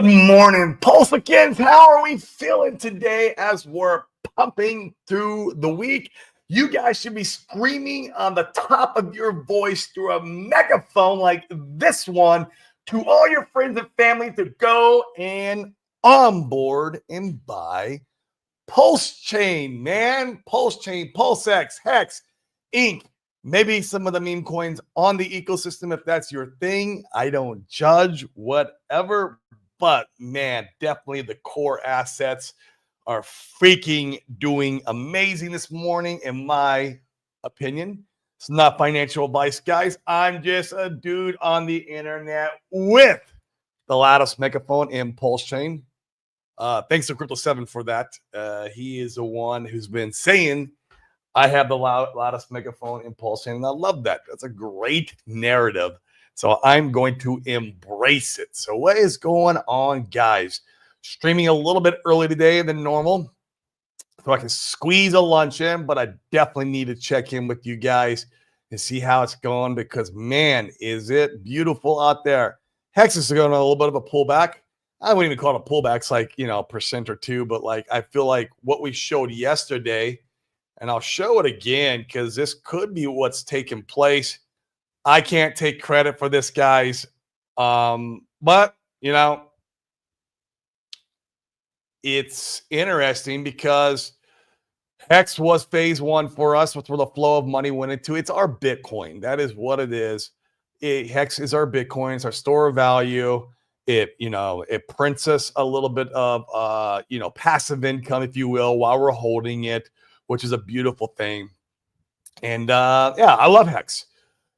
Good morning, Pulsicans. How are we feeling today as we're pumping through the week? You guys should be screaming on the top of your voice through a megaphone like this one to all your friends and family to go and onboard and buy Pulse Chain, man. Pulse Chain, PulseX, Hex, Inc. Maybe some of the meme coins on the ecosystem if that's your thing. I don't judge, whatever. But man, definitely the core assets are freaking doing amazing this morning, in my opinion. It's not financial advice, guys. I'm just a dude on the internet with the loudest megaphone in Pulse Chain. Thanks to Crypto7 for that. He is the one who's been saying I have the loudest megaphone in Pulse Chain, and I love that. That's a great narrative. So I'm going to embrace it. So what is going on, guys? Streaming a little bit early today than normal, so I can squeeze a lunch in, but I definitely need to check in with you guys and see how it's going because, man, is it beautiful out there. Hex is going on a little bit of a pullback. I wouldn't even call it a pullback. It's like, percent or two, but like I feel like what we showed yesterday, and I'll show it again because this could be what's taking place. I can't take credit for this, guys. But, it's interesting because Hex was phase one for us, where the flow of money went into. It's our Bitcoin. That is what it is. Hex is our Bitcoin. It's our store of value. It prints us a little bit of, passive income, if you will, while we're holding it, which is a beautiful thing. And I love Hex.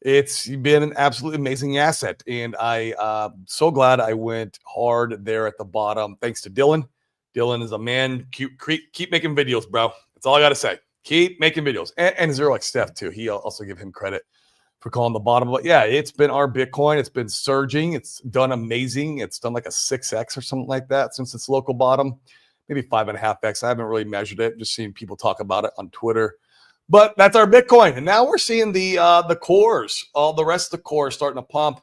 It's been an absolutely amazing asset. And I'm so glad I went hard there at the bottom. Thanks to Dylan. Dylan is a man. Keep making videos, bro. That's all I got to say. Keep making videos. And Zero like Steph, too. He also give him credit for calling the bottom. But yeah, it's been our Bitcoin. It's been surging. It's done amazing. It's done like a 6x or something like that since its local bottom. Maybe 5.5x. I haven't really measured it. Just seeing people talk about it on Twitter. But that's our Bitcoin. And now we're seeing the cores, all the rest of the cores starting to pump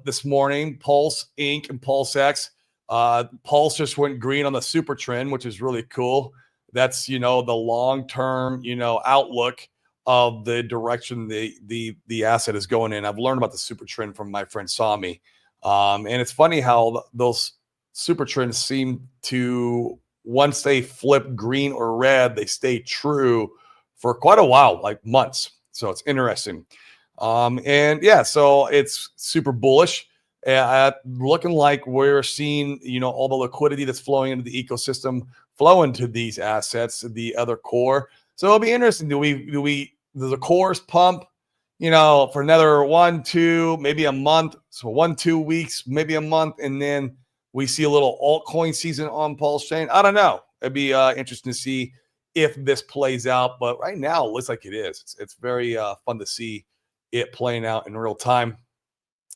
this morning. Pulse, Inc. and PulseX. Pulse just went green on the super trend, which is really cool. That's, the long-term, outlook of the direction the asset is going in. I've learned about the super trend from my friend Sami. And it's funny how those super trends seem to, once they flip green or red, they stay true for quite a while, like months. So it's interesting. So it's super bullish. Looking like we're seeing, all the liquidity that's flowing into the ecosystem flow into these assets, the other core. So it'll be interesting. Do the cores pump, for another 1, 2, maybe a month? So 1, 2 weeks, maybe a month, and then we see a little altcoin season on Pulse Chain. I don't know. It'd be interesting to see if this plays out, but right now it looks like it is. It's very fun to see it playing out in real time.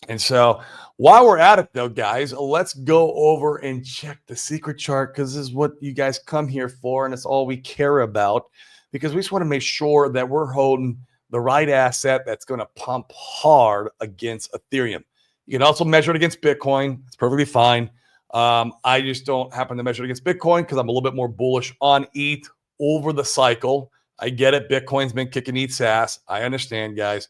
And so while we're at it, though, guys, let's go over and check the secret chart because this is what you guys come here for, and it's all we care about because we just want to make sure that we're holding the right asset that's going to pump hard against Ethereum. You can also measure it against Bitcoin. It's perfectly fine. I just don't happen to measure it against Bitcoin because I'm a little bit more bullish on ETH over the cycle. I get it. Bitcoin's been kicking ETH's ass. I understand, guys.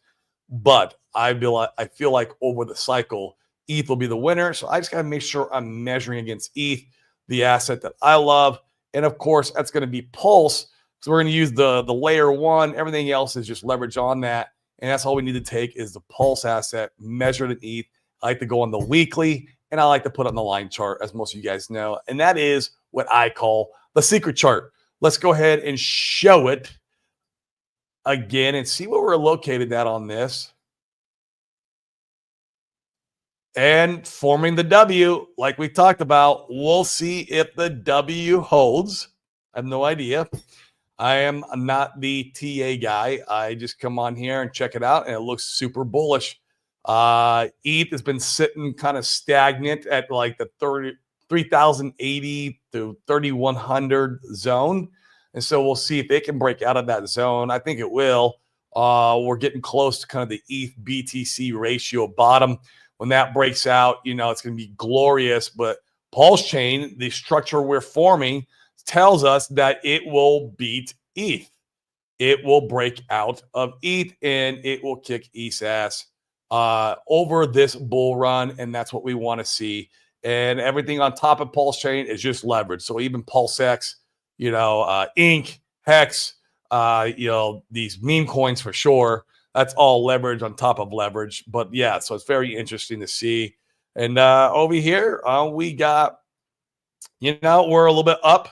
But I feel like over the cycle, ETH will be the winner. So I just got to make sure I'm measuring against ETH, the asset that I love. And of course, that's going to be Pulse. So we're going to use the layer one. Everything else is just leverage on that. And that's all we need to take is the Pulse asset measured in ETH. I like to go on the weekly, and I like to put on the line chart, as most of you guys know. And that is what I call the secret chart. Let's go ahead and show it again and see where we're located at on this. And forming the W, like we talked about, we'll see if the W holds. I have no idea. I am not the TA guy. I just come on here and check it out, and it looks super bullish. ETH has been sitting kind of stagnant at like the 3,080 to 3,100 zone. And so we'll see if it can break out of that zone. I think it will. We're getting close to kind of the ETH BTC ratio bottom. when that breaks out, it's going to be glorious. But Pulse Chain, the structure we're forming, tells us that it will beat ETH. It will break out of ETH and it will kick ETH's ass over this bull run. And that's what we want to see. And everything on top of Pulse Chain is just leverage. So even PulseX, Inc, Hex, these meme coins for sure. That's all leverage on top of leverage. But yeah, so it's very interesting to see. And over here, we got, we're a little bit up.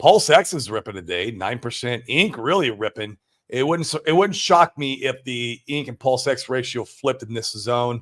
PulseX is ripping today, 9%. Inc really ripping. It wouldn't shock me if the Inc and PulseX ratio flipped in this zone,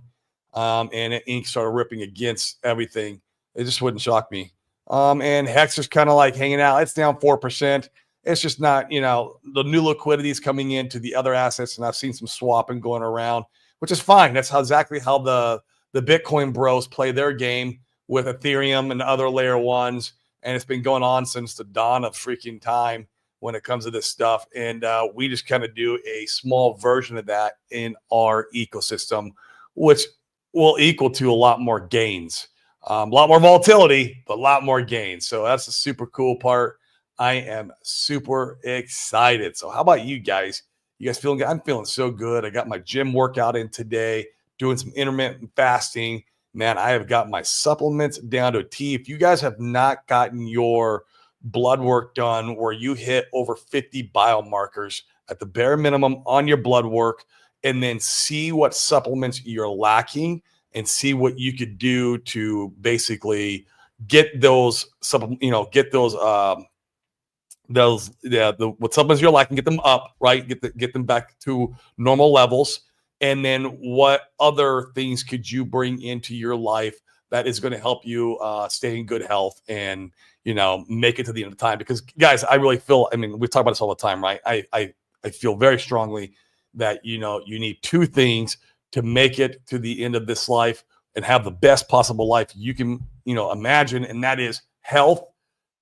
and Inc started ripping against everything. It just wouldn't shock me. And Hex is kind of like hanging out. It's down 4%. It's just not, the new liquidity is coming into the other assets, and I've seen some swapping going around, which is fine. That's exactly how the Bitcoin bros play their game with Ethereum and other layer ones. And it's been going on since the dawn of freaking time when it comes to this stuff. And we just kind of do a small version of that in our ecosystem, which will equal to a lot more gains, a lot more volatility, but a lot more gains. So that's the super cool part. I am super excited. So how about you guys? You guys feeling good? I'm feeling so good. I got my gym workout in today, doing some intermittent fasting. Man, I have got my supplements down to a T. If you guys have not gotten your blood work done where you hit over 50 biomarkers at the bare minimum on your blood work, and then see what supplements you're lacking and see what you could do to basically get those what supplements you're lacking, get them up, right? Get them back to normal levels. And then what other things could you bring into your life that is going to help you stay in good health and, make it to the end of time? Because guys, I really feel, we talk about this all the time, right? I feel very strongly that, you need two things to make it to the end of this life and have the best possible life you can, imagine. And that is health,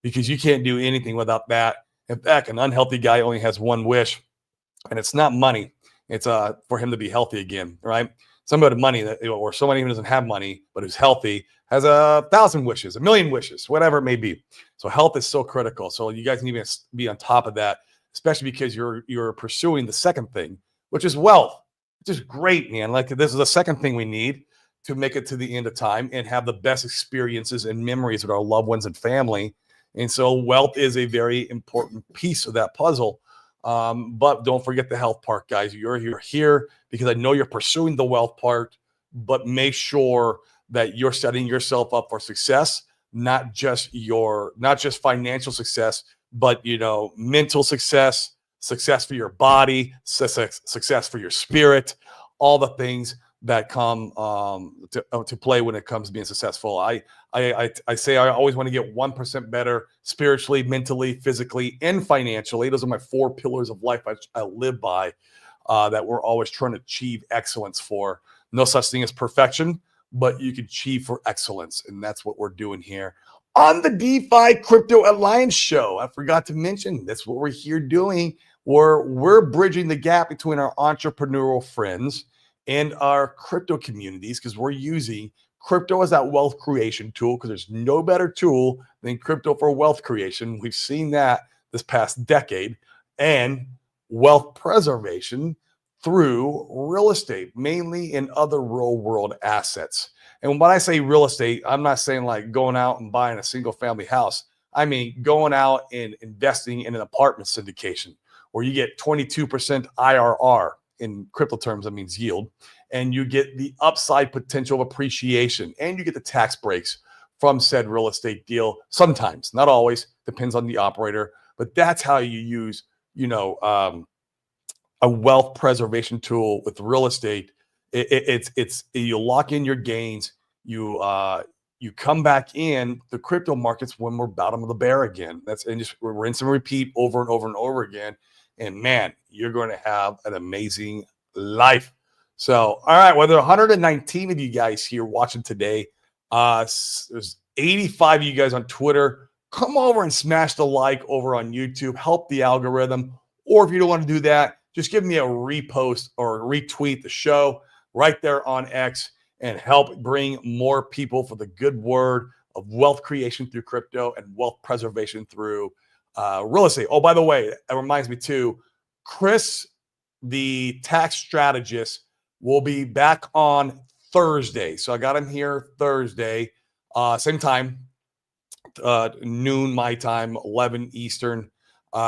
because you can't do anything without that. In fact, an unhealthy guy only has one wish, and it's not money. It's for him to be healthy again, right? Somebody with money or somebody who doesn't have money but who's healthy has 1,000 wishes, 1,000,000 wishes, whatever it may be. So health is so critical. So you guys need to be on top of that, especially because you're pursuing the second thing, which is wealth, which is great, man. Like, this is the second thing we need to make it to the end of time and have the best experiences and memories with our loved ones and family. And so wealth is a very important piece of that puzzle. But don't forget the health part, guys. You're here because I know you're pursuing the wealth part, but make sure that you're setting yourself up for success, not just financial success, but mental success, success for your body, success for your spirit, all the things that come to play when it comes to being successful. I say I always want to get 1% better spiritually, mentally, physically, and financially. Those are my 4 pillars of life I live by, that we're always trying to achieve excellence for. No such thing as perfection, but you can achieve for excellence. And that's what we're doing here on the DeFi Crypto Alliance show. I forgot to mention, that's what we're here doing. We're bridging the gap between our entrepreneurial friends and our crypto communities, because we're using crypto as that wealth creation tool, because there's no better tool than crypto for wealth creation. We've seen that this past decade. And wealth preservation through real estate, mainly in other real world assets. And when I say real estate, I'm not saying like going out and buying a single family house. I mean, going out and investing in an apartment syndication where you get 22% IRR. In crypto terms, that means yield, and you get the upside potential of appreciation, and you get the tax breaks from said real estate deal. Sometimes, not always, depends on the operator, but that's how you use, a wealth preservation tool with real estate. It's you lock in your gains. You come back in the crypto markets when we're bottom of the bear again. And just rinse and repeat over and over and over again. And man, you're going to have an amazing life. So, all right, well, there are 119 of you guys here watching today. There's 85 of you guys on Twitter. Come over and smash the like over on YouTube. Help the algorithm. Or if you don't want to do that, just give me a repost or retweet the show right there on X. and help bring more people for the good word of wealth creation through crypto and wealth preservation through real estate. Oh, by the way, that reminds me too, Chris, the tax strategist, will be back on Thursday. So I got him here Thursday, same time, noon my time, 11 Eastern.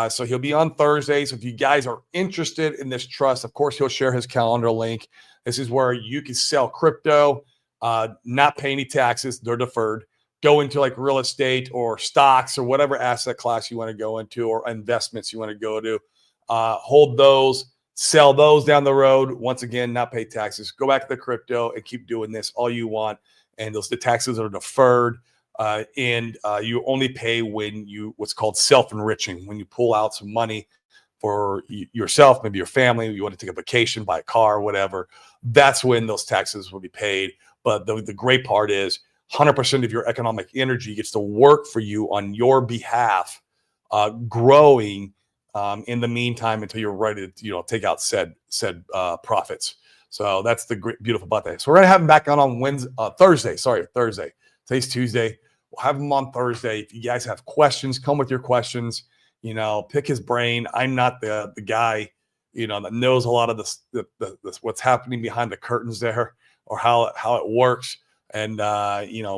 So he'll be on Thursday. So if you guys are interested in this trust, of course, he'll share his calendar link. This is where you can sell crypto, not pay any taxes. They're deferred. Go into like real estate or stocks or whatever asset class you want to go into or investments you want to go to. Hold those, sell those down the road. Once again, not pay taxes. Go back to the crypto and keep doing this all you want. And the taxes are deferred. And you only pay when you what's called self-enriching, when you pull out some money for yourself, maybe your family, you want to take a vacation, buy a car, whatever. That's when those taxes will be paid. But the great part is 100% of your economic energy gets to work for you on your behalf, growing in the meantime until you're ready to take out said profits. So that's the great, beautiful about that. So we're gonna have him back on Wednesday, Thursday. Sorry, Thursday. Today's Tuesday. We'll have him on Thursday. If you guys have questions, come with your questions. Pick his brain. I'm not the guy, that knows a lot of this what's happening behind the curtains there or how it works. And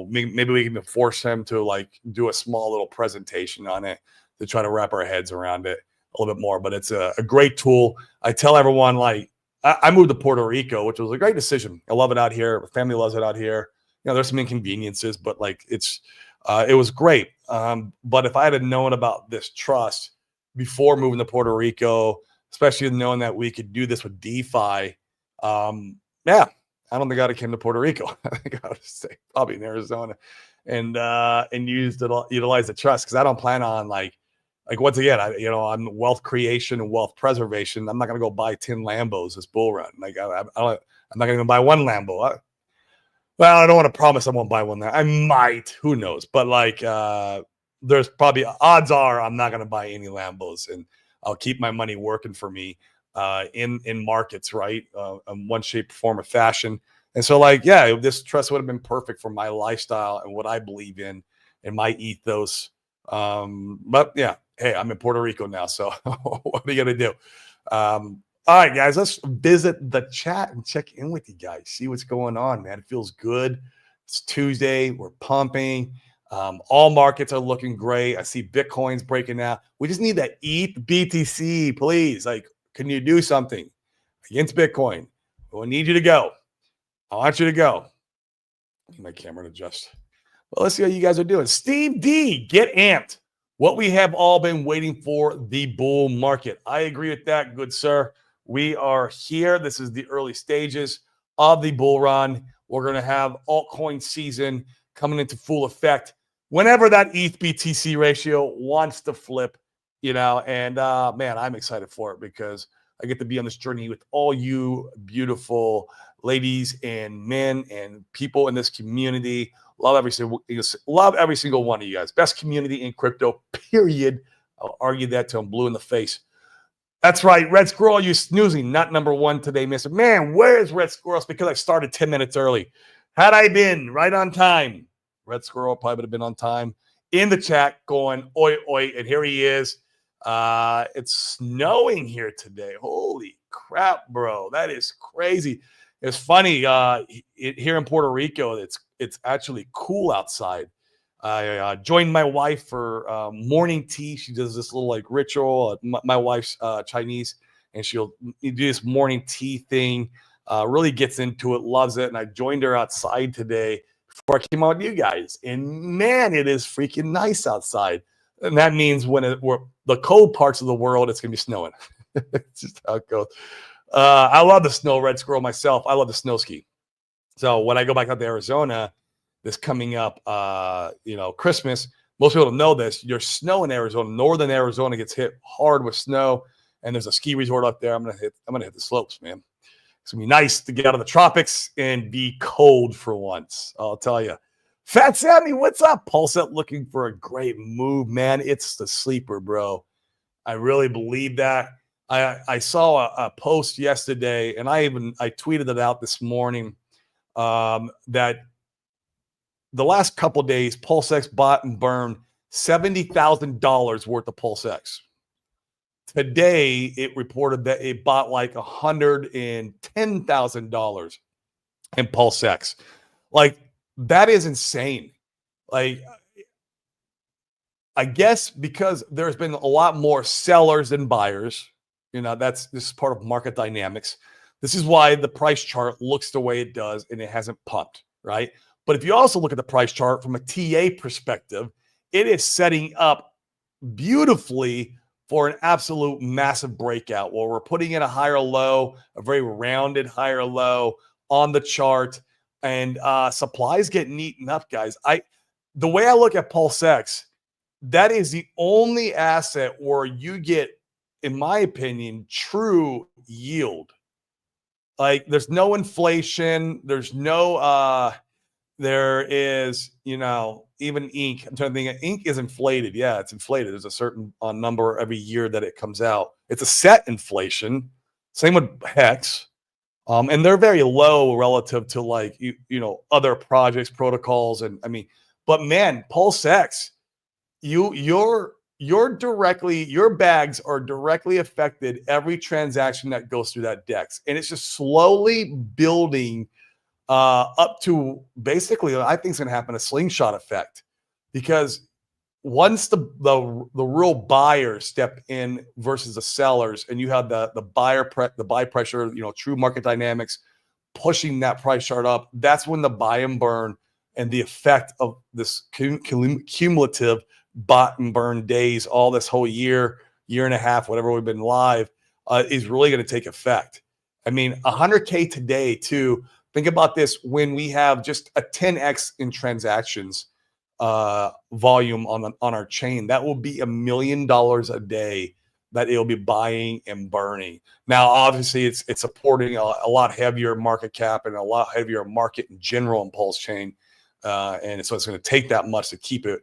maybe we can force him to like do a small little presentation on it to try to wrap our heads around it a little bit more. But it's a great tool. I tell everyone, like, I moved to Puerto Rico, which was a great decision. I love it out here. My family loves it out here. There's some inconveniences, but like it was great. But if I had known about this trust before moving to Puerto Rico, especially knowing that we could do this with DeFi, yeah, I don't think I'd have came to Puerto Rico. I think I would stay probably in Arizona and utilize the trust, because I don't plan on like once again, on wealth creation and wealth preservation. I'm not going to go buy 10 Lambos this bull run. Like I'm not going to buy one Lambo. Well, I don't want to promise I won't buy one there. I might, who knows? But like, there's probably odds are I'm not going to buy any Lambos, and I'll keep my money working for me in markets, right? In one shape, form, or fashion. And so, like, yeah, this trust would have been perfect for my lifestyle and what I believe in and my ethos. But yeah, hey, I'm in Puerto Rico now, so what are you gonna do? All right, guys, let's visit the chat and check in with you guys. See what's going on, man. It feels good. It's Tuesday. We're pumping. All markets are looking great. I see Bitcoin's breaking out. We just need that ETH BTC, please. Like, can you do something against Bitcoin? We need you to go. I want you to go. I need my camera to adjust. Well, let's see how you guys are doing. Steve D, get amped. What we have all been waiting for, the bull market. I agree with that, good sir. We are here. This is the early stages of the bull run. We're going to have altcoin season coming into full effect whenever that ETH BTC ratio wants to flip, and man, I'm excited for it because I get to be on this journey with all you beautiful ladies and men and people in this community. Love every single one of you guys. Best community in crypto, period. I'll argue that till I'm blue in the face. That's right. Red Squirrel, you snoozing. Not number one today, mister. Man, where is Red Squirrel? It's because I started 10 minutes early. Had I been right on time, Red Squirrel probably would have been on time in the chat going, oi, oi. And here he is. It's snowing here today. Holy crap, bro. That is crazy. It's funny. Here in Puerto Rico, it's actually cool outside. I joined my wife for morning tea. She does this little like ritual. My wife's Chinese, and she'll do this morning tea thing. Really gets into it, loves it. And I joined her outside today before I came out with you guys. And man, it is freaking nice outside. And that means when we're the cold parts of the world, it's gonna be snowing. It's just how it goes. I love the snow, Red Squirrel myself. I love the snow ski. So when I go back out to Arizona, this coming up, Christmas, most people don't know this. There's snow in Arizona. Northern Arizona gets hit hard with snow, and there's a ski resort up there. I'm gonna hit the slopes, man. It's gonna be nice to get out of the tropics and be cold for once. I'll tell you. Fat Sammy, what's up? Pulset looking for a great move, man. It's the sleeper, bro. I really believe that. I saw a post yesterday, and I tweeted it out this morning. that the last couple days, PulseX bought and burned $70,000 worth of PulseX. Today, it reported that it bought like $110,000 in PulseX. Like, that is insane. Like, I guess because there's been a lot more sellers than buyers, this is part of market dynamics. This is why the price chart looks the way it does and it hasn't pumped, right? But if you also look at the price chart from a TA perspective, it is setting up beautifully for an absolute massive breakout where we're putting in a higher low, a very rounded higher low on the chart, and supply is getting eaten up, guys. The way I look at PulseX, that is the only asset where you get, in my opinion, true yield. Like, there's no inflation. There's no, there is, even ink. I'm trying to think. Ink is inflated. Yeah, it's inflated. There's a certain number every year that it comes out. It's a set inflation. Same with Hex. And they're very low relative to like, other projects, protocols. And I mean, but man, PulseX, your bags are directly affected every transaction that goes through that DEX, and it's just slowly building up to basically, I think it's going to happen, a slingshot effect, because once the real buyers step in versus the sellers, and you have the buy pressure, true market dynamics pushing that price chart up, that's when the buy and burn and the effect of this cumulative bought and burn days, all this whole year and a half, whatever we've been live, is really going to take effect. I mean, 100K today too. Think about this: when we have just a 10x in transactions volume on our chain, that will be $1 million a day that it'll be buying and burning. Now, obviously, it's supporting a lot heavier market cap and a lot heavier market in general in Pulse Chain, and so it's going to take that much to keep it,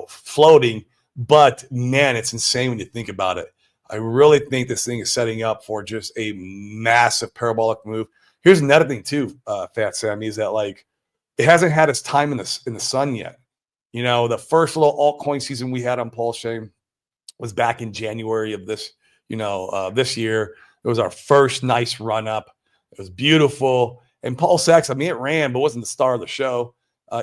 floating. But man, it's insane when you think about it. I really think this thing is setting up for just a massive parabolic move. Here's another thing too, Fat Sammy, is that like it hasn't had its time in the sun yet. The first little altcoin season we had on Pulse Chain was back in January of this, this year. It was our first nice run up. It was beautiful. And PulseX, I mean, it ran, but wasn't the star of the show.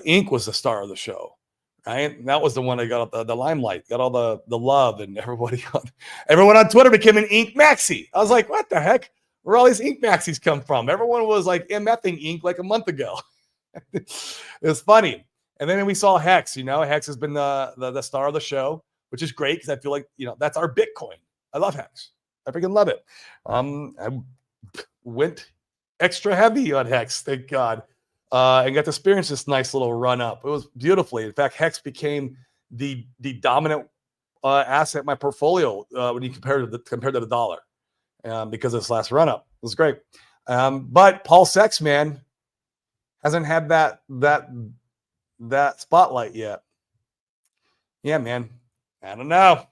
Ink was the star of the show, right? And that was the one that got the limelight, got all the love, and everyone on Twitter became an Ink maxi. I was like, what the heck? Where all these Ink maxis come from? Everyone was like MFing Ink like a month ago. It was funny. And then we saw Hex. Hex has been the star of the show, which is great because I feel like, that's our Bitcoin. I love Hex. I freaking love it. I went extra heavy on Hex, thank God, and got to experience this nice little run up. It was beautifully. In fact, Hex became the dominant asset in my portfolio when you compare to the dollar, because of this last run up. It was great. But PulseX, man, hasn't had that spotlight yet. Yeah, man. I don't know.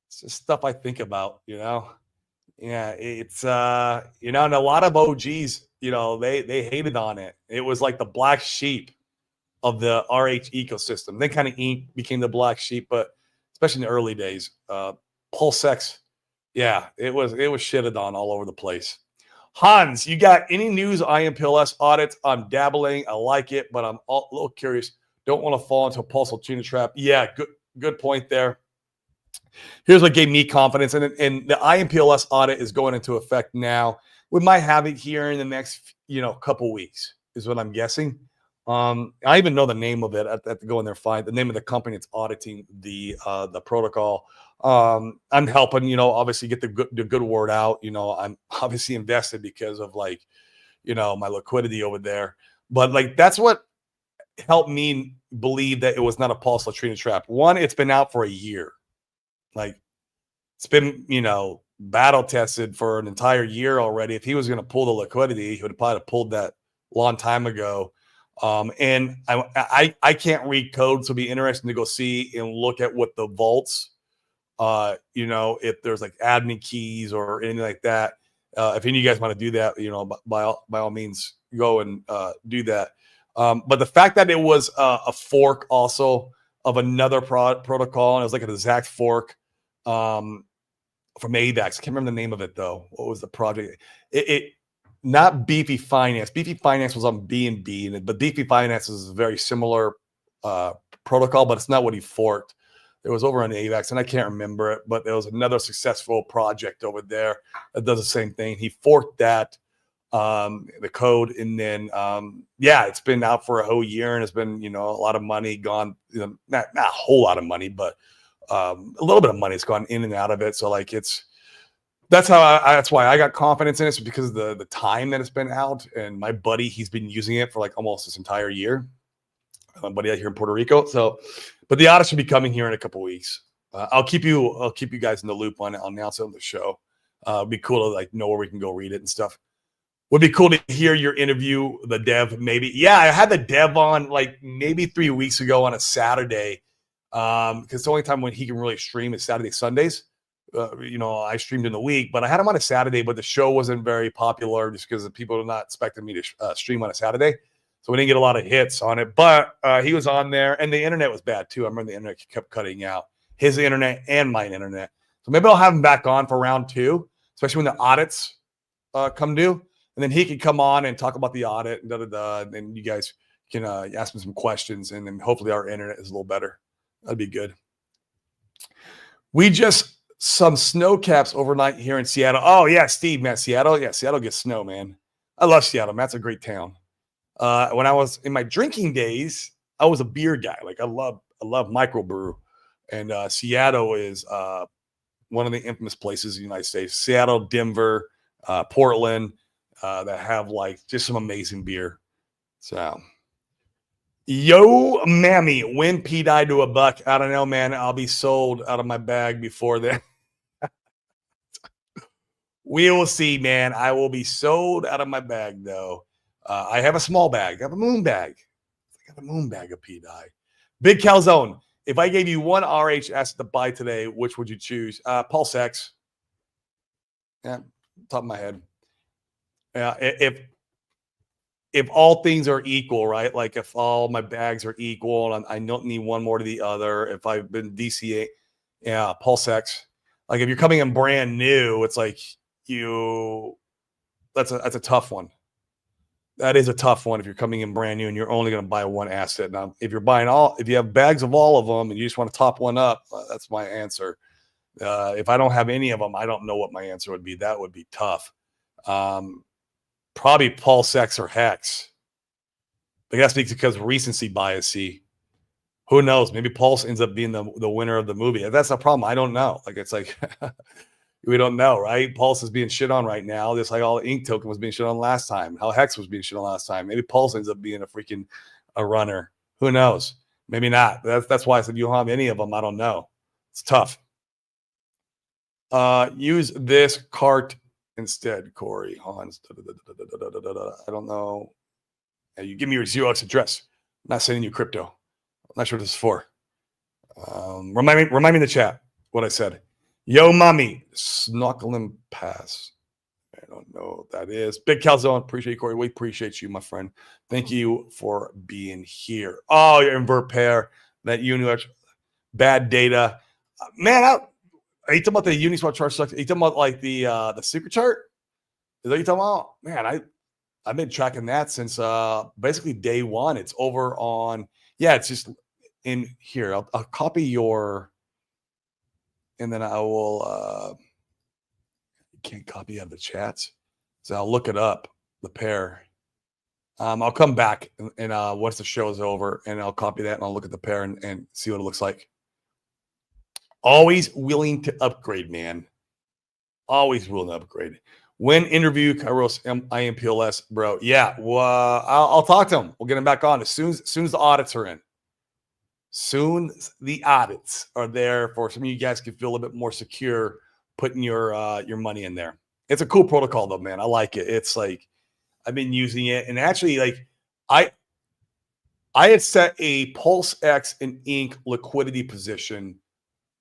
It's just stuff I think about, Yeah, it's and a lot of OGs, they hated on it. It was like the black sheep of the RH ecosystem. Then kind of Ink became the black sheep, but especially in the early days, PulseX, yeah, it was shitted on all over the place. Hans, you got any news on IMPLS audits? I'm dabbling. I like it, but I'm a little curious. Don't want to fall into a pulse tuna trap. Yeah, good point there. Here's what gave me confidence, and the IMPLS audit is going into effect now. We might have it here in the next, couple weeks, is what I'm guessing. I even know the name of it. I have to go in there, find the name of the company that's auditing the protocol. I'm helping, obviously get the good word out. I'm obviously invested because of like, my liquidity over there. But like, that's what helped me believe that it was not a pulse latrina trap. One, it's been out for a year. Like, it's been, battle tested for an entire year already. If he was going to pull the liquidity, he would have probably pulled that long time ago. And I can't read code, so it'll be interesting to go see and look at what the vaults, if there's like admin keys or anything like that. If any of you guys want to do that, by all means, go and do that. But the fact that it was a fork also of another protocol, and it was like an exact fork from AVAX. I can't remember the name of it though. What was the project? It not Beefy Finance. Beefy Finance was on BNB, but Beefy Finance is a very similar protocol, but it's not what he forked. It was over on AVAX, and I can't remember it, but there was another successful project over there that does the same thing. He forked that, the code, and then it's been out for a whole year, and it's been a lot of money gone. Not a whole lot of money, but a little bit of money has gone in and out of it. So like that's why I got confidence in it, because of the time that it's been out. And my buddy, he's been using it for like almost this entire year. My buddy out here in Puerto Rico. So, but the audit should be coming here in a couple weeks. I'll keep you guys in the loop on it. I'll announce it on the show. It'd be cool to like know where we can go read it and stuff. Would be cool to hear your interview, the dev, maybe. Yeah, I had the dev on like maybe 3 weeks ago on a Saturday. Because the only time when he can really stream is Saturday, Sundays. I streamed in the week, but I had him on a Saturday, but the show wasn't very popular just because people are not expecting me to stream on a Saturday. So we didn't get a lot of hits on it, but he was on there, and the internet was bad too. I remember the internet kept cutting out, his internet and my internet. So maybe I'll have him back on for round 2, especially when the audits come due. And then he can come on and talk about the audit and and then you guys can ask me some questions, and then hopefully our internet is a little better. That'd be good. We just some snow caps overnight here in Seattle. Oh yeah, Steve, man, Seattle. Yeah, Seattle gets snow, man. I love Seattle, man. It's a great town. When I was in my drinking days, I was a beer guy. Like I love microbrew, and Seattle is one of the infamous places in the United States. Seattle, Denver, Portland, that have like just some amazing beer. So, yo, mammy, when P died to $1, I don't know, man. I'll be sold out of my bag before then. We will see, man. I will be sold out of my bag though. I have a small bag. I have a moon bag. I got a moon bag of P-Dye. Big Calzone. If I gave you one RHS to buy today, which would you choose? Pulse X. Yeah, top of my head. Yeah, if all things are equal, right? Like if all my bags are equal and I don't need one more to the other. If I've been DCA, yeah, Pulse X. Like if you're coming in brand new, it's like that's a tough one. That is a tough one if you're coming in brand new and you're only going to buy one asset. Now, if you have bags of all of them and you just want to top one up, that's my answer. If I don't have any of them, I don't know what my answer would be. That would be tough. Probably Pulse X or Hex. I guess because recency bias. See, who knows? Maybe Pulse ends up being the winner of the movie. That's the problem. I don't know. Like it's like we don't know, right? Pulse is being shit on right now. Just like all Ink Token was being shit on last time. How Hex was being shit on last time. Maybe Pulse ends up being a runner. Who knows? Maybe not. That's why I said you don't have any of them. I don't know. It's tough. Use this cart instead, Corey Hans. I don't know. You give me your 0x address. I'm not sending you crypto. I'm not sure what this is for. Remind me in the chat what I said. Yo, mommy, snorkeling pass. I don't know what that is. Big Calzone, appreciate you, Corey. We appreciate you, my friend. Thank you for being here. Oh, your invert pair, that Uniswap, bad data. Man, are you talking about the Uniswap chart sucks? Are you talking about like the secret chart? Is that what you're talking about? Man, I've been tracking that since basically day one. It's over on, it's just in here. I'll copy your, and then I will, can't copy out of the chats. So I'll look it up, the pair. I'll come back and once the show is over, and I'll copy that and I'll look at the pair and see what it looks like. Always willing to upgrade, man. Always willing to upgrade. When interview Kairos IMPLS, bro. Yeah, well, I'll talk to him. We'll get him back on as soon as the audits are in. Soon the audits are there for some of you guys can feel a little bit more secure putting your money in there. It's a cool protocol though, man. I like it. It's like I've been using it, and actually, like I had set a Pulse X and Ink liquidity position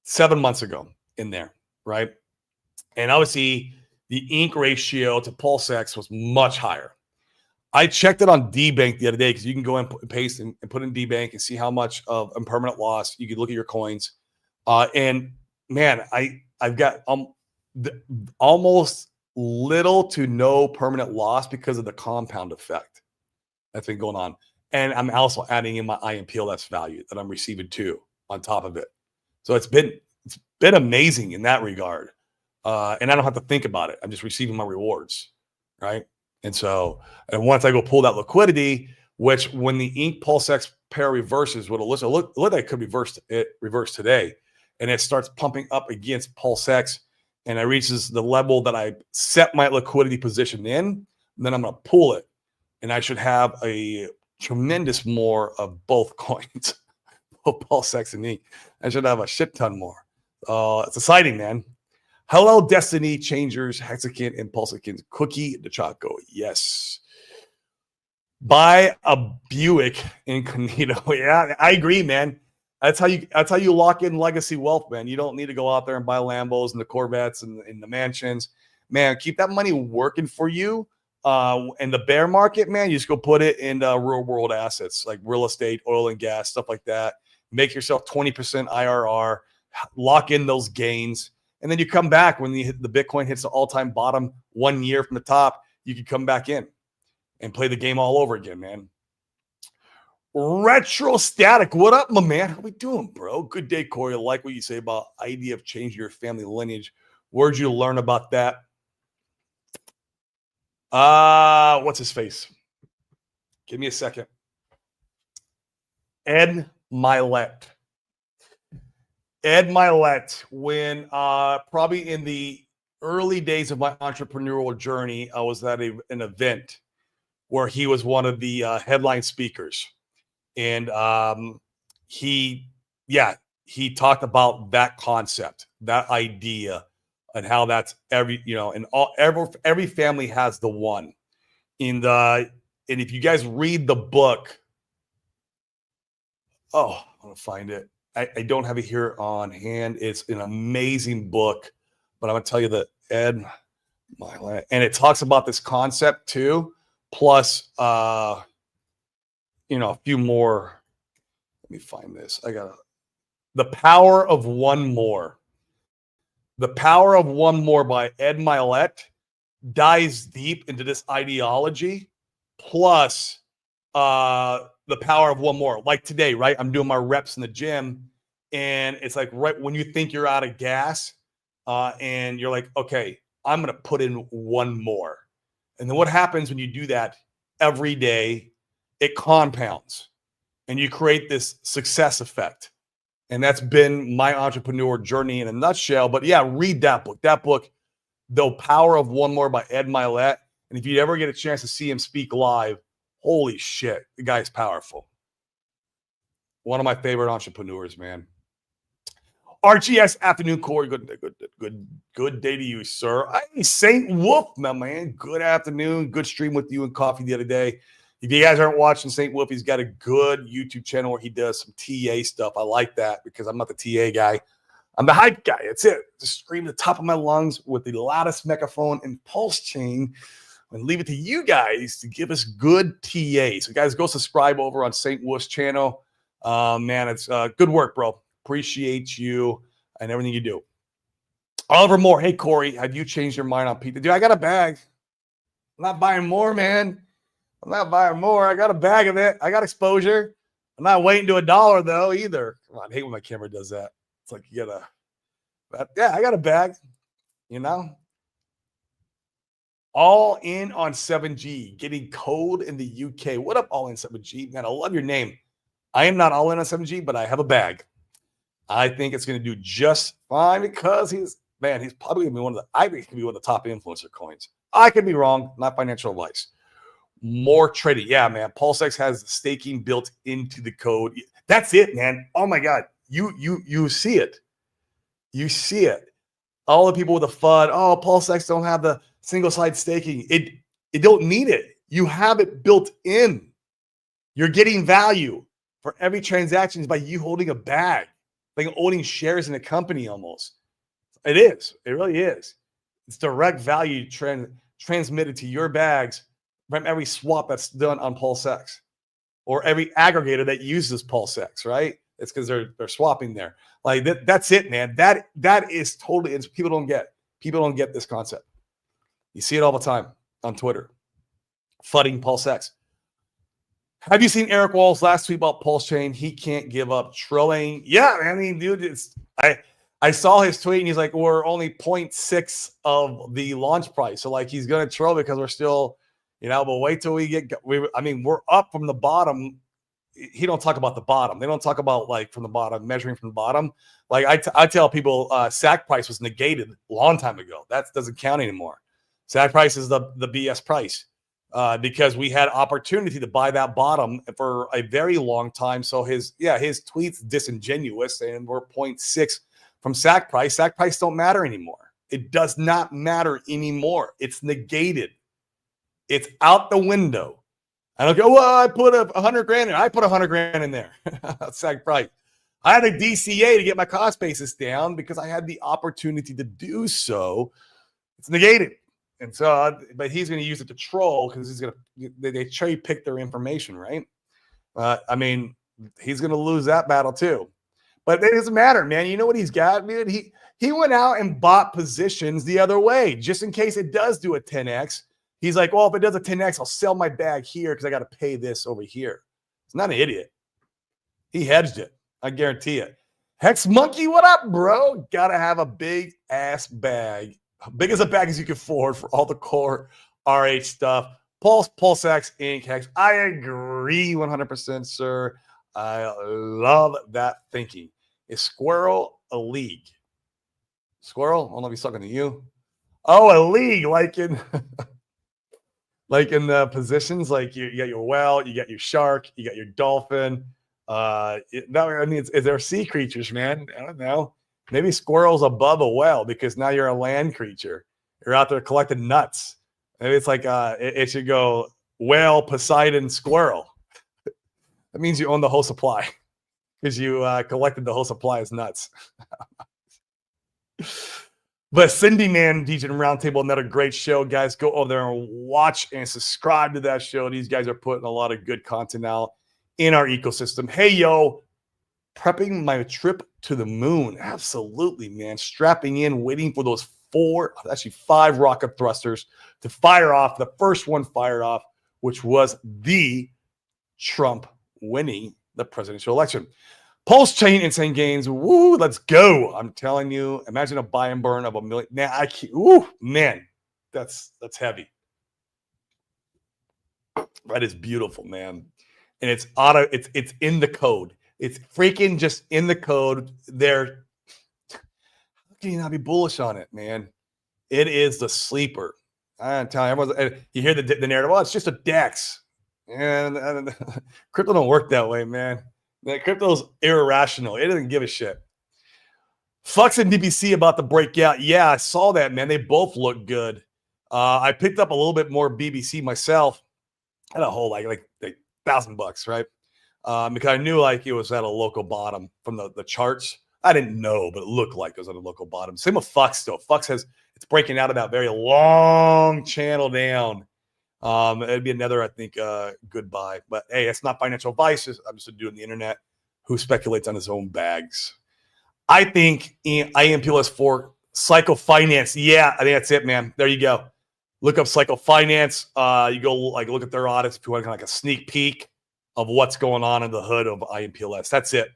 7 months ago in there, right? And obviously, the ink ratio to PulseX was much higher. I checked it on DBank the other day because you can go and paste and put in DBank and see how much of impermanent loss. You can look at your coins. And man, I've got almost little to no permanent loss because of the compound effect that's been going on. And I'm also adding in my IMPLS value that I'm receiving too on top of it. So it's been amazing in that regard. And I don't have to think about it. I'm just receiving my rewards, right? And so, and once I go pull that liquidity, which when the Ink PulseX pair reverses, look like could reverse today, and it starts pumping up against PulseX, and it reaches the level that I set my liquidity position in, then I'm going to pull it, and I should have a tremendous more of both coins, both PulseX and Ink. I should have a shit ton more. It's exciting, man. Hello, Destiny Changers, Hexakin, and Pulsekin. Cookie the Choco. Yes. Buy a Buick Incognito. Yeah, I agree, man. That's how you lock in legacy wealth, man. You don't need to go out there and buy Lambos and the Corvettes and the mansions. Man, keep that money working for you. In the bear market, man, you just go put it in real world assets like real estate, oil and gas, stuff like that. Make yourself 20% IRR. Lock in those gains. And then you come back when the Bitcoin hits the all-time bottom 1 year from the top, you can come back in and play the game all over again, man. Retro Static, what up, my man? How we doing, bro? Good day, Corey. I like what you say about idea of changing your family lineage. Where'd you learn about that? What's his face? Give me a second. Ed Milet. Ed Milet, when probably in the early days of my entrepreneurial journey, I was at an event where he was one of the headline speakers. And he talked about that concept, that idea, and how that's every family has the one. And if you guys read the book, I'm gonna find it. I don't have it here on hand. It's an amazing book, but I'm gonna tell you that Ed Milet, and it talks about this concept too, plus a few more. Let me find this. The Power of One More. The Power of One More by Ed Milet dives deep into this ideology, plus the power of one more. Like today, right? I'm doing my reps in the gym, and it's like right when you think you're out of gas, and you're like, okay, I'm gonna put in one more. And then what happens when you do that every day? It compounds, and you create this success effect. And that's been my entrepreneur journey in a nutshell. But yeah, read that book. That book, The Power of One More by Ed Milet. And if you ever get a chance to see him speak live, holy shit, the guy's powerful. One of my favorite entrepreneurs, man. RGS afternoon, Corey. Good day to you, sir. Hey, Saint Wolf, my man. Good afternoon. Good stream with you and coffee the other day. If you guys aren't watching Saint Wolf, he's got a good YouTube channel where he does some TA stuff. I like that because I'm not the TA guy. I'm the hype guy. That's it. Just scream at the top of my lungs with the loudest megaphone and pulse chain and leave it to you guys to give us good TA. So, guys, go subscribe over on Saint Wolf's channel. Man, it's good work, bro. Appreciate you and everything you do. Oliver Moore. Hey, Corey, have you changed your mind on pizza? Dude, I got a bag. I'm not buying more, man. I'm not buying more. I got a bag of it. I got exposure. I'm not waiting to $1 though either. Come on, I hate when my camera does that. It's like you gotta. Yeah, I got a bag. All in on 7G, getting code in the UK. What up, all in 7G? Man, I love your name. I am not all in on 7G, but I have a bag. I think it's going to do just fine because he's probably going to be one of the top influencer coins. I could be wrong, not financial advice. More trading. Yeah, man. PulseX has staking built into the code. That's it, man. Oh my God. You see it. You see it. All the people with the FUD, PulseX don't have the single side staking. It don't need it. You have it built in. You're getting value for every transaction by you holding a bag, like owning shares in a company almost. It is. It really is. It's direct value transmitted to your bags from every swap that's done on Pulse X or every aggregator that uses Pulse X, right? It's because they're swapping there. Like that's it, man. That is totally. People don't get this concept. You see it all the time on Twitter. Flooding Pulse X. Have you seen Eric Wall's last tweet about Pulse Chain? He can't give up trilling. Yeah, I mean, dude, I saw his tweet and he's like, we're only 0.6 of the launch price. So like he's gonna trill because we're still, but wait till we get we're up from the bottom. He don't talk about the bottom. They don't talk about like from the bottom, measuring from the bottom. Like I tell people SAC price was negated a long time ago. That doesn't count anymore. SAC price is the BS price. Because we had opportunity to buy that bottom for a very long time. So his tweet's disingenuous, and we're 0.6 from SAC price. SAC price don't matter anymore. It does not matter anymore. It's negated. It's out the window. I don't go, well, I put $100,000 in. I put $100,000 in there. SAC price. I had a DCA to get my cost basis down because I had the opportunity to do so. It's negated. And so, but he's going to use it to troll because they cherry pick their information, right? He's going to lose that battle too. But it doesn't matter, man. You know what he's got, man? He went out and bought positions the other way just in case it does do a 10x. He's like, well, if it does a 10x, I'll sell my bag here because I got to pay this over here. He's not an idiot. He hedged it. I guarantee it. Hex Monkey, what up, bro? Got to have a big ass bag. Big as a bag as you can afford for all the core RH stuff. Pulse X, Inc. Hex. I agree 100%, sir. I love that thinking. Is Squirrel a league? Squirrel? I don't know if he's talking to you. Oh, a league, like in the positions, like you got your whale, you got your shark, you got your dolphin. Is there sea creatures, man? I don't know. Maybe squirrel's above a whale because now you're a land creature. You're out there collecting nuts. Maybe it's like it should go whale, Poseidon, squirrel. That means you own the whole supply because you collected the whole supply as nuts. But Cindy Man, DJ Roundtable, another great show, guys. Go over there and watch and subscribe to that show. These guys are putting a lot of good content out in our ecosystem. Hey, yo, prepping my trip to the moon. Absolutely, man. Strapping in, waiting for those 5 rocket thrusters to fire off. The first one fired off, which was the Trump winning the presidential election. Pulse Chain insane gains. Woo, let's go. I'm telling you, imagine a buy and burn of $1 million. Man, that's heavy. That is beautiful, man. And it's in the code. It's freaking just in the code. How can you not be bullish on it, man? It is the sleeper. I'm telling you, you hear the narrative. Well, it's just a DEX. And crypto don't work that way, man. Crypto's irrational. It doesn't give a shit. Flux and DBC about to break out. Yeah, I saw that, man. They both look good. I picked up a little bit more BBC myself. I had a whole like $1,000, right? Because I knew like it was at a local bottom from the charts. I didn't know, but it looked like it was at a local bottom. Same with Flux though. Flux it's breaking out of that very long channel down. It'd be another, I think, good buy. But hey, it's not financial advice. I'm just a dude on the internet who speculates on his own bags. I think IMPLS for Cycle Finance. Yeah, I think that's it, man. There you go. Look up Cycle Finance. You go look at their audits if you want kind of like a sneak peek of what's going on in the hood of IMPLS. That's it.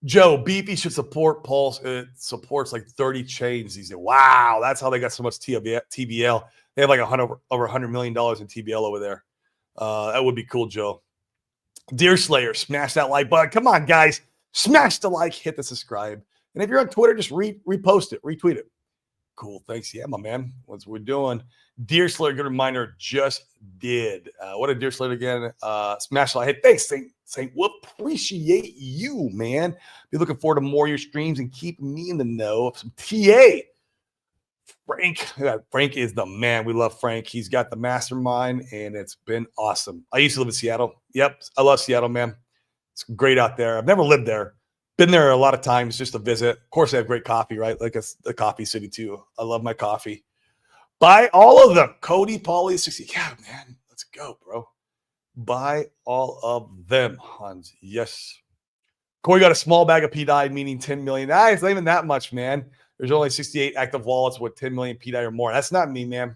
Joe, Beefy should support Pulse. It supports like 30 chains these days. Wow, that's how they got so much TBL. They have like over $100 million in TBL over there. That would be cool, Joe. Deer Slayer, smash that like button. Come on, guys. Smash the like, hit the subscribe. And if you're on Twitter, just repost it, retweet it. Cool, thanks. Yeah, my man. What's we're doing? Deer Slayer, good reminder, just did. What a Deer Slayer again. Smash the like. Hey, thanks, Saint. We'll appreciate you, man. Be looking forward to more of your streams and keep me in the know of some TA. Frank is the man. We love Frank. He's got the mastermind, and it's been awesome. I used to live in Seattle. Yep, I love Seattle, man. It's great out there. I've never lived there, Been there a lot of times just to visit. Of course, they have great coffee, right? Like it's the coffee city too. I love my coffee. Buy all of them. Cody, Paulie, 60. Yeah, man. Let's go, bro. Buy all of them, Hans. Yes. Corey got a small bag of PDI, meaning 10 million. It's not even that much, man. There's only 68 active wallets with 10 million PDI or more. That's not me, man.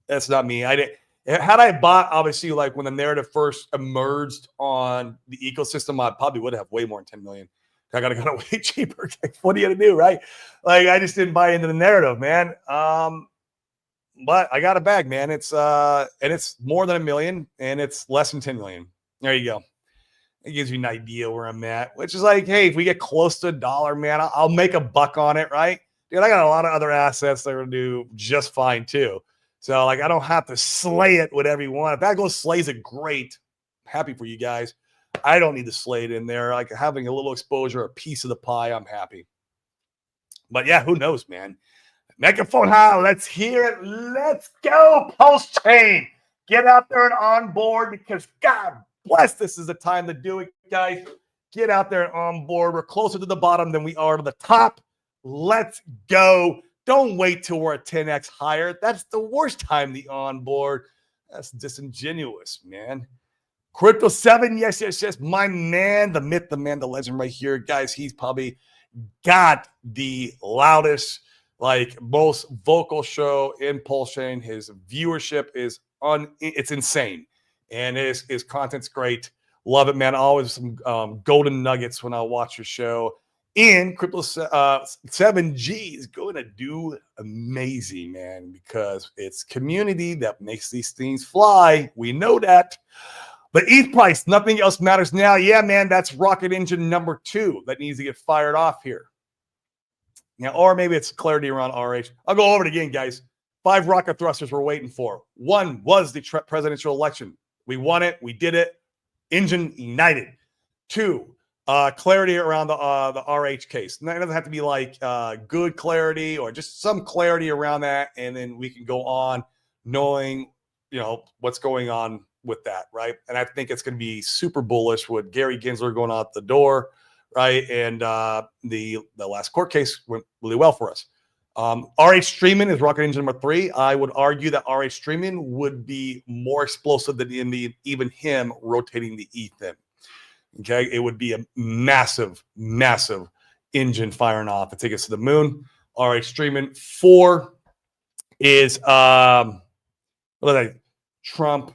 That's not me. I didn't. Had I bought, obviously, like when the narrative first emerged on the ecosystem, I probably would have way more than 10 million. I got to go way cheaper. What are you gonna do, right? Like I just didn't buy into the narrative, man. But I got a bag, man. It's and it's more than 1 million, and it's less than 10 million. There you go. It gives you an idea where I'm at, which is like, hey, if we get close to $1, man, I'll make a buck on it, right? Dude, I got a lot of other assets that are gonna do just fine too. So like, I don't have to slay it with everyone. If that goes slays it, great. Happy for you guys. I don't need to slay it in there. Like having a little exposure, a piece of the pie, I'm happy. But yeah, who knows, man? Megaphone High, let's hear it. Let's go, Pulse Chain. Get out there and on board because God bless, this is the time to do it, guys. Get out there and on board. We're closer to the bottom than we are to the top. Let's go. Don't wait till we're at 10x higher. That's the worst time to on board. That's disingenuous, man. Crypto 7, yes, yes, yes. My man, the myth, the man, the legend right here. Guys, he's probably got the loudest, like most vocal show in Pulse Chain. His viewership is it's insane. And his content's great. Love it, man. Always some golden nuggets when I watch your show. And Crypto 7G is going to do amazing, man, because it's community that makes these things fly. We know that. The ETH price, nothing else matters now. Yeah, man, that's rocket engine number 2 that needs to get fired off here. Now, or maybe it's clarity around RH. I'll go over it again, guys. 5 rocket thrusters we're waiting for. 1 was the presidential election. We won it. We did it. Engine ignited. 2, clarity around the RH case. And that doesn't have to be like good clarity or just some clarity around that. And then we can go on knowing, what's going on with that, right? And I think it's going to be super bullish with Gary Gensler going out the door, right? And the last court case went really well for us. RH streaming is rocket engine number 3. I would argue that RH streaming would be more explosive than even him rotating the ETH in. Okay, it would be a massive, massive engine firing off to take us to the moon. RH streaming 4 is Trump.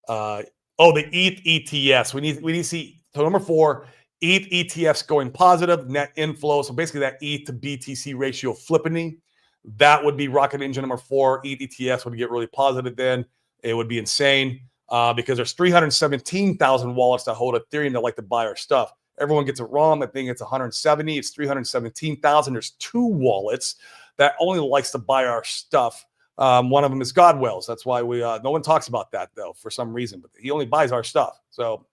The ETH ETFs. We need to see. So number 4, ETH ETFs going positive, net inflow. So basically that ETH to BTC ratio flipping. That would be rocket engine number 4. ETH ETFs would get really positive then. It would be insane because there's 317,000 wallets that hold Ethereum that like to buy our stuff. Everyone gets it wrong. I think it's 170. It's 317,000. There's 2 wallets that only likes to buy our stuff. One of them is Godwell's. That's why we no one talks about that though for some reason, but he only buys our stuff. So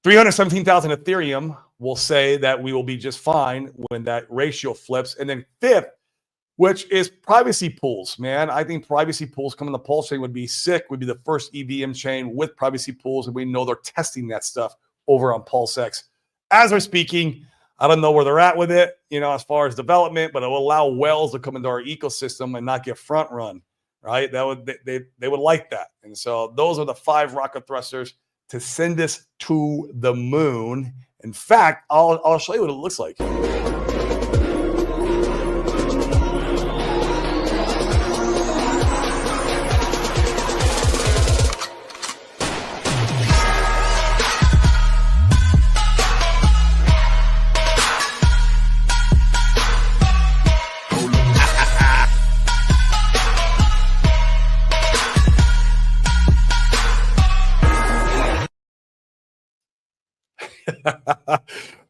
317,000 Ethereum will say that we will be just fine when that ratio flips. And then 5th, which is privacy pools, man. I think privacy pools coming to Pulse Chain would be sick. Would be the first EVM chain with privacy pools, and we know they're testing that stuff over on PulseX as we're speaking. I don't know where they're at with it, as far as development, but it will allow whales to come into our ecosystem and not get front run, right? They would like that. And so those are the 5 rocket thrusters to send us to the moon. In fact, I'll show you what it looks like.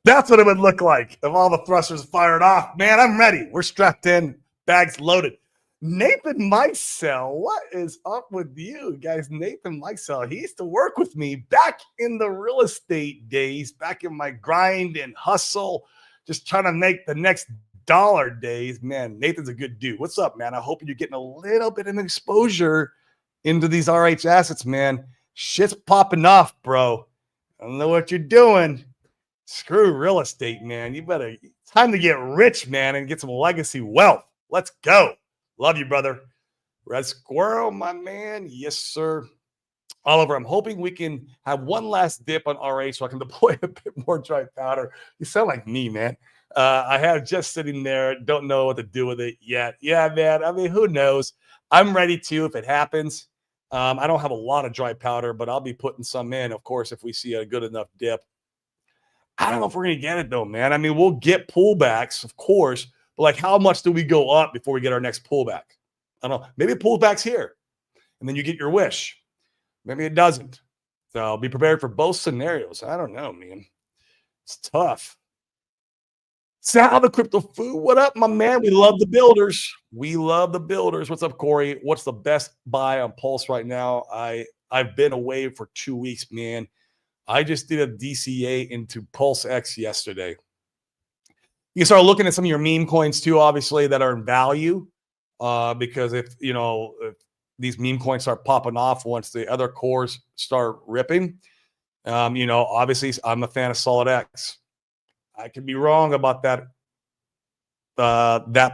That's what it would look like if all the thrusters fired off. Man, I'm ready. We're strapped in, bags loaded. Nathan Micel, what is up with you guys? Nathan Micel, he used to work with me back in the real estate days, back in my grind and hustle, just trying to make the next dollar days. Man, Nathan's a good dude. What's up, man? I hope you're getting a little bit of exposure into these RH assets, man. Shit's popping off, bro. I don't know what you're doing. Screw real estate, man. You better, it's time to get rich, man, and get some legacy wealth. Let's go. Love you, brother. Red Squirrel, my man. Yes, sir. Oliver, I'm hoping we can have one last dip on RH so I can deploy a bit more dry powder. You sound like me, man. I have just sitting there, don't know what to do with it yet. Yeah, man. I mean, who knows? I'm ready to if it happens. I don't have a lot of dry powder, but I'll be putting some in, of course, if we see a good enough dip. I don't know if we're going to get it, though, man. I mean, we'll get pullbacks, of course, but like how much do we go up before we get our next pullback? I don't know. Maybe it pulls back here, and then you get your wish. Maybe it doesn't. So be prepared for both scenarios. I don't know, man. It's tough. Sal the Crypto Food. What up, my man? We love the builders. We love the builders. What's up, Corey? What's the best buy on Pulse right now? I've been away for 2 weeks, man. I just did a DCA into Pulse X yesterday. You can start looking at some of your meme coins too, obviously, that are in value. Because if these meme coins start popping off once the other cores start ripping, obviously I'm a fan of Solid X. I could be wrong about that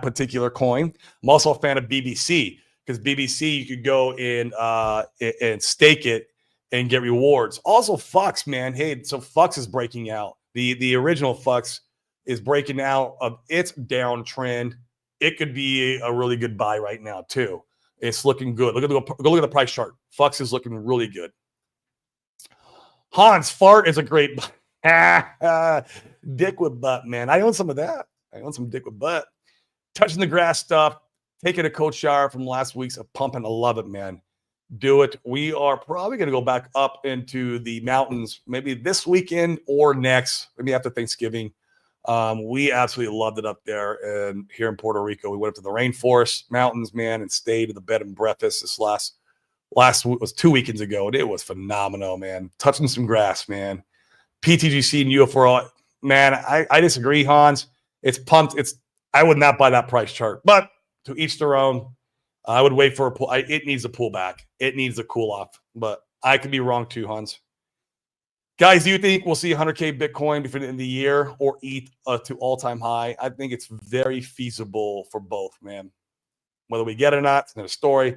particular coin. I'm also a fan of BBC because BBC you could go and stake it and get rewards. Also, Fux, man. Hey, so Fux is breaking out. The original Fux is breaking out of its downtrend. It could be a really good buy right now too. It's looking good. Go look at the price chart. Fux is looking really good. Hans Fart is a great buy. Dick with butt, man. I own some of that. I own some dick with butt. Touching the grass stuff. Taking a cold shower from last week's pumping. I love it, man. Do it. We are probably going to go back up into the mountains maybe this weekend or next, maybe after Thanksgiving. We absolutely loved it up there. And here in Puerto Rico, we went up to the rainforest mountains, man, and stayed at the bed and breakfast this last week was 2 weekends ago. And it was phenomenal, man. Touching some grass, man. PTGC and UFO, man, I disagree, Hans. It's pumped. I would not buy that price chart, but to each their own. I would wait for a pull. It needs a pullback. It needs a cool off, but I could be wrong too, Hans. Guys, do you think we'll see 100K Bitcoin before the end of the year or ETH to all-time high? I think it's very feasible for both, man. Whether we get it or not, it's another story.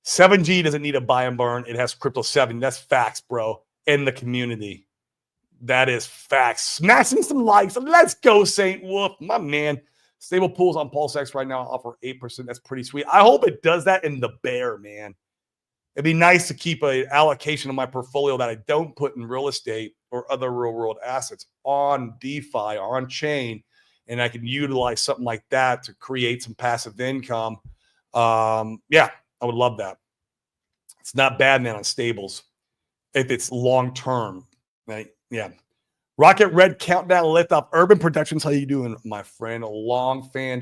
7G doesn't need a buy and burn. It has Crypto 7. That's facts, bro, in the community. That is facts. Smashing some likes. Let's go, St. Wolf. My man. Stable pools on PulseX right now offer 8%. That's pretty sweet. I hope it does that in the bear, man. It'd be nice to keep an allocation of my portfolio that I don't put in real estate or other real world assets on DeFi or on chain, and I can utilize something like that to create some passive income. Yeah, I would love that. It's not bad, man, on stables if it's long term, right? Yeah. Rocket Red Countdown Lift Off Urban Productions. How you doing, my friend? A long time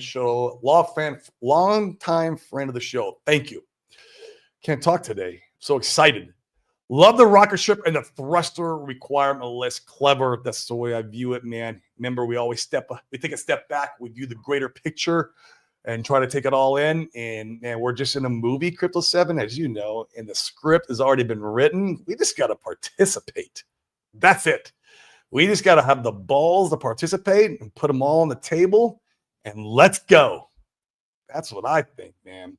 friend of the show. Thank you. Can't talk today. So excited. Love the rocket ship and the thruster requirement list. Clever. That's the way I view it, man. Remember, we always take a step back. We view the greater picture and try to take it all in. And man, we're just in a movie, Crypto 7, as you know, and the script has already been written. We just got to participate. That's it. We just got to have the balls to participate and put them all on the table and let's go. That's what I think, man.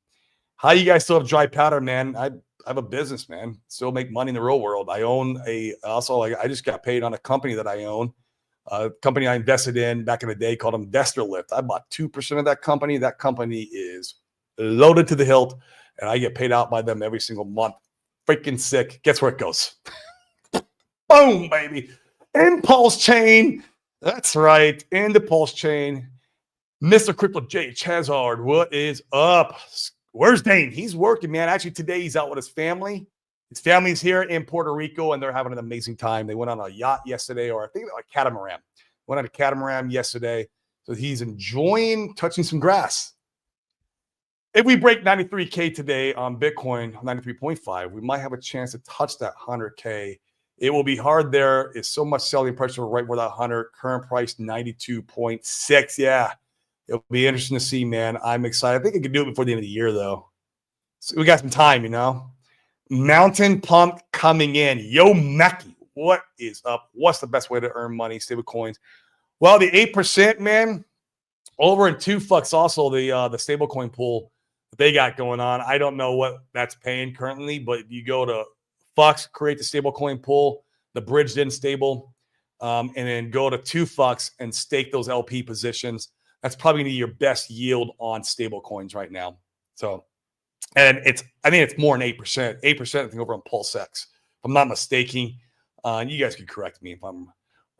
How you guys still have dry powder, man? I have a business, man. Still make money in the real world. I own I just got paid on a company that I own, a company I invested in back in the day called Investor Lift. I bought 2% of that company. That company is loaded to the hilt, and I get paid out by them every single month. Freaking sick. Guess where it goes? Boom, baby. Impulse chain. That's right. In the pulse chain. Mr. Crypto J. Chazard, what is up? Where's Dane? He's working, man. Actually, today he's out with his family. His family's here in Puerto Rico, and they're having an amazing time. They went on a yacht yesterday, or I think a catamaran. Went on a catamaran yesterday. So he's enjoying touching some grass. If we break 93K today on Bitcoin, 93.5, we might have a chance to touch that 100K. It will be hard there. It's so much selling pressure right where that 100. Current price 92.6. Yeah, it'll be interesting to see, man. I'm excited. I think I can do it before the end of the year, though. So we got some time, you know. Mountain Pump coming in. Yo, Mackie. what is up? What's the best way to earn money? Stable coins. Well, the 8%, man, over in 2Fucks also the stablecoin pool that they got going on. I don't know what that's paying currently, but you go to Fucks, create the stablecoin pool, the bridged in stable, and then go to 2Fucks and stake those LP positions. That's probably your best yield on stablecoins right now. So, and I think it's more than 8%. 8%, I think, over on PulseX, if I'm not mistaken. You guys can correct me if I'm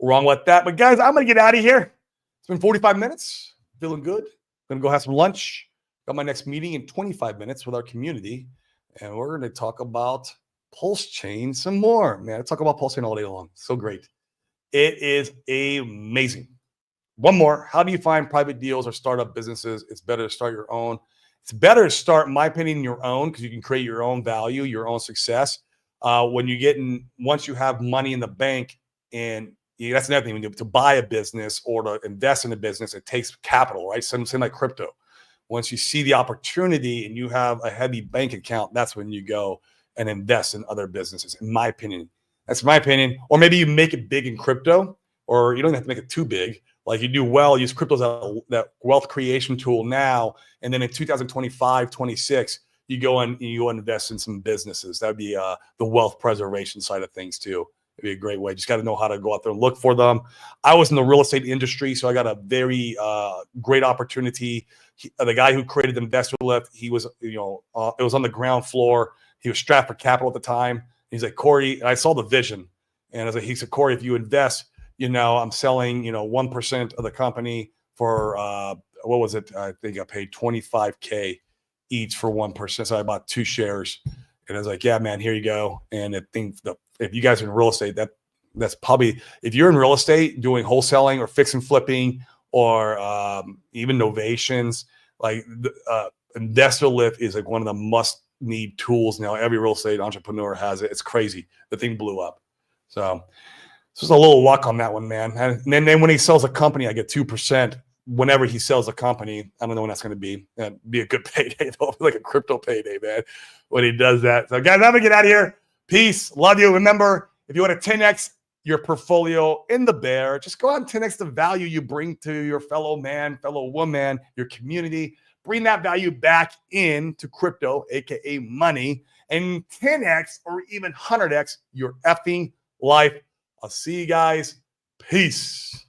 wrong with that. But guys, I'm gonna get out of here. It's been 45 minutes. Feeling good. Gonna go have some lunch. Got my next meeting in 25 minutes with our community, and we're gonna talk about Pulse Chain some more. Man, I talk about Pulse Chain all day long. So great. It is amazing. One more. How do you find private deals or startup businesses? It's better to start your own. It's better to start, in my opinion, your own, because you can create your own value, your own success. When you get in, once you have money in the bank, and that's another thing. When you to buy a business or to invest in a business, it takes capital, right? Same like crypto. Once you see the opportunity and you have a heavy bank account, that's when you go and invest in other businesses. In my opinion, that's my opinion. Or maybe you make it big in crypto, or you don't have to make it too big. Like you do well, use crypto as that wealth creation tool now, and then in 2025, 26, you go and invest in some businesses. That'd be the wealth preservation side of things too. It'd be a great way. Just got to know how to go out there and look for them. I was in the real estate industry, so I got a very great opportunity. The guy who created Investor Lift, he was, it was on the ground floor. He was strapped for capital at the time. He's like, Corey, and I saw the vision, and I was like, he said, Corey, if you invest, I'm selling, 1% of the company for what was it? I think I paid $25K each for 1%. So I bought 2 shares. And I was like, yeah, man, here you go. And I think if you guys are in real estate, that's probably, if you're in real estate doing wholesaling or fix and flipping or even novations, like Investor Lift is like one of the must need tools now. Every real estate entrepreneur has it. It's crazy. The thing blew up. So just a little luck on that one, man. And then when he sells a company, I get 2% whenever he sells a company. I don't know when that's going to be. That'd be a good payday, though, like a crypto payday, man, when he does that. So, guys, I'm going to get out of here. Peace. Love you. Remember, if you want to 10X your portfolio in the bear, just go out and 10X the value you bring to your fellow man, fellow woman, your community. Bring that value back into crypto, a.k.a. money, and 10X or even 100X your effing life. I'll see you guys. Peace.